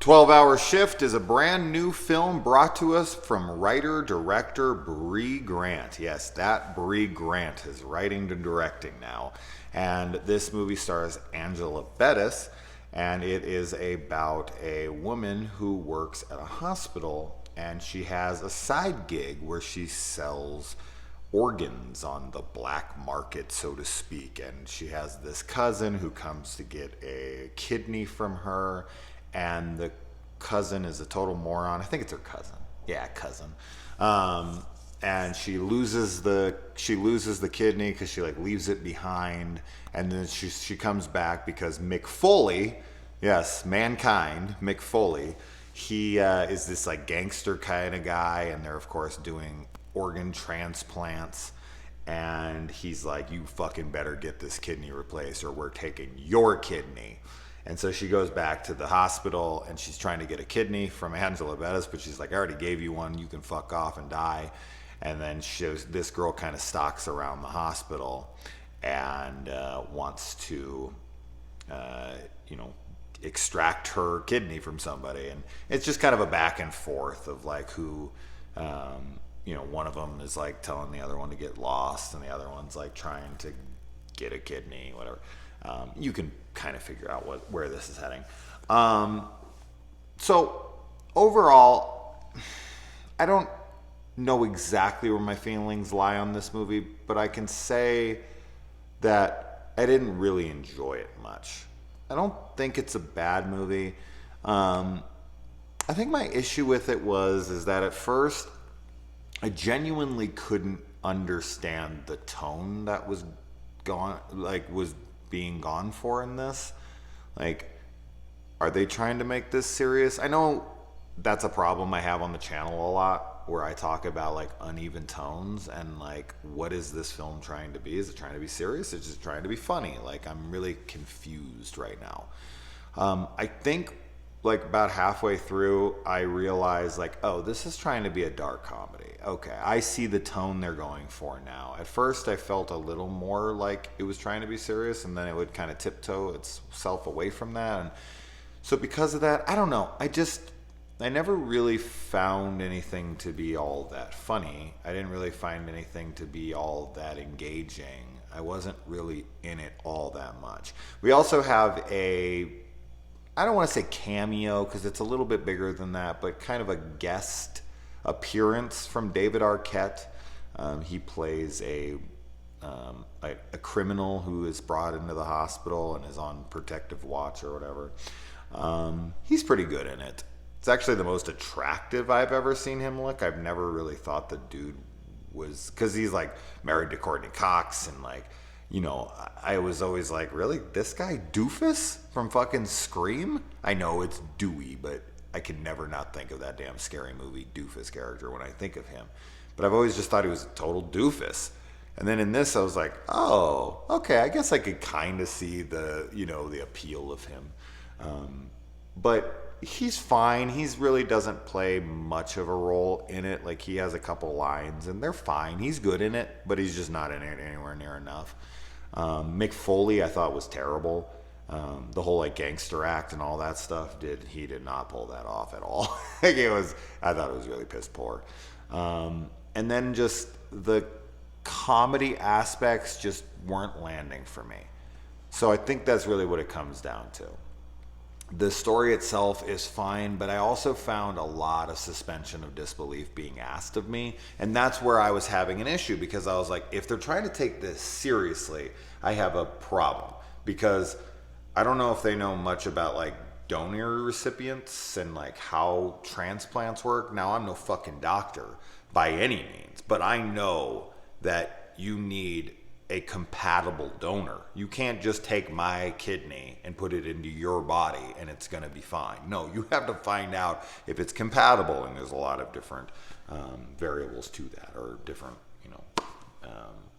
12-Hour Shift is a brand new film brought to us from writer-director Bree Grant. Yes, that Bree Grant is writing and directing now. And this movie stars Angela Bettis, and it is about a woman who works at a hospital, and she has a side gig where she sells organs on the black market, so to speak. And she has this cousin who comes to get a kidney from her, and the cousin is a total moron. I think it's her cousin. Yeah, cousin. And she loses the kidney because she like leaves it behind, and then she comes back because Mick Foley, yes, mankind, Mick Foley, he is this like gangster kind of guy, and they're of course doing organ transplants. And he's like, you fucking better get this kidney replaced or we're taking your kidney. And so she goes back to the hospital and she's trying to get a kidney from Angela Bettis, but she's like, I already gave you one, you can fuck off and die. And then this girl kind of stalks around the hospital and wants to extract her kidney from somebody. And it's just kind of a back and forth of like who one of them is like telling the other one to get lost, and the other one's like trying to get a kidney, whatever. You can kind of figure out where this is heading. So overall, I don't know exactly where my feelings lie on this movie, but I can say that I didn't really enjoy it much. I don't think it's a bad movie. I think my issue with it is that at first I genuinely couldn't understand the tone that was being gone for in this. Like, are they trying to make this serious? I know that's a problem I have on the channel a lot, where I talk about like uneven tones and like, what is this film trying to be? Is it trying to be serious? It's just trying to be funny. Like, I'm really confused right now. I think like about halfway through, I realized like, oh, this is trying to be a dark comedy. Okay, I see the tone they're going for now. At first, I felt a little more like it was trying to be serious, and then it would kind of tiptoe itself away from that. And so because of that, I don't know. I never really found anything to be all that funny. I didn't really find anything to be all that engaging. I wasn't really in it all that much. We also have I don't want to say cameo because it's a little bit bigger than that, but kind of a guest appearance from David Arquette. He plays a criminal who is brought into the hospital and is on protective watch or whatever. He's pretty good in it. It's actually the most attractive I've ever seen him look. I've never really thought the dude was, because he's like married to Courtney Cox, and like, I was always like, really, this guy Doofus from fucking Scream? I know it's Dewey, but I can never not think of that damn Scary Movie Doofus character when I think of him. But I've always just thought he was a total doofus. And then in this, I was like, oh, okay, I guess I could kind of see the appeal of him. But he's fine. He's really doesn't play much of a role in it. Like, he has a couple lines and they're fine. He's good in it, but he's just not in it anywhere near enough. Mick Foley, I thought, was terrible. The whole like gangster act and all that stuff, he did not pull that off at all. I thought it was really piss poor. And then just the comedy aspects just weren't landing for me. So I think that's really what it comes down to. The story itself is fine, but I also found a lot of suspension of disbelief being asked of me. And that's where I was having an issue, because I was like, if they're trying to take this seriously, I have a problem. Because I don't know if they know much about like donor recipients and like how transplants work. Now, I'm no fucking doctor by any means, but I know that you need a compatible donor. You can't just take my kidney and put it into your body and it's going to be fine. No, you have to find out if it's compatible, and there's a lot of different variables to that, or different,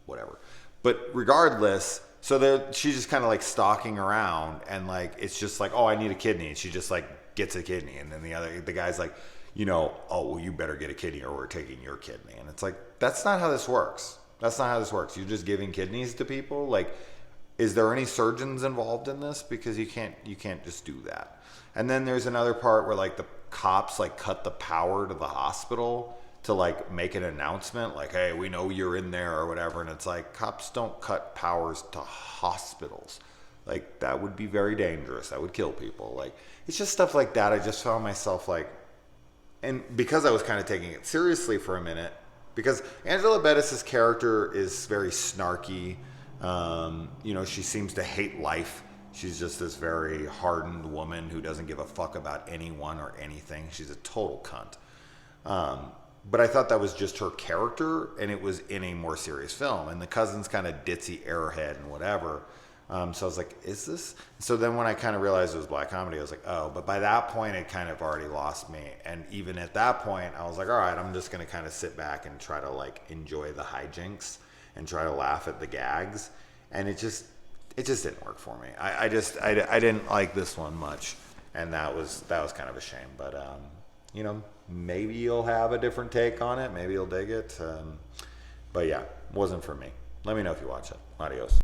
whatever. But regardless, so she's just kind of like stalking around, and like it's just like, oh, I need a kidney, and she just like gets a kidney, and then the guy's like, oh, well, you better get a kidney or we're taking your kidney. And it's like, that's not how this works. That's not how this works. You're just giving kidneys to people. Like, is there any surgeons involved in this? Because you can't just do that. And then there's another part where like the cops like cut the power to the hospital to like make an announcement like, hey, we know you're in there or whatever. And it's like, cops don't cut powers to hospitals. Like, that would be very dangerous. That would kill people. Like, it's just stuff like that. I just found myself like, and because I was kind of taking it seriously for a minute, because Angela Bettis's character is very snarky. She seems to hate life. She's just this very hardened woman who doesn't give a fuck about anyone or anything. She's a total cunt. But I thought that was just her character, and it was in a more serious film. And the cousin's kind of ditzy airhead and whatever. So I was like, is this? So then when I kind of realized it was black comedy, I was like, oh, but by that point, it kind of already lost me. And even at that point, I was like, all right, I'm just going to kind of sit back and try to like enjoy the hijinks and try to laugh at the gags. And it just didn't work for me. I didn't like this one much. And that was kind of a shame. But, maybe you'll have a different take on it. Maybe you'll dig it. But yeah, wasn't for me. Let me know if you watch it. Adios.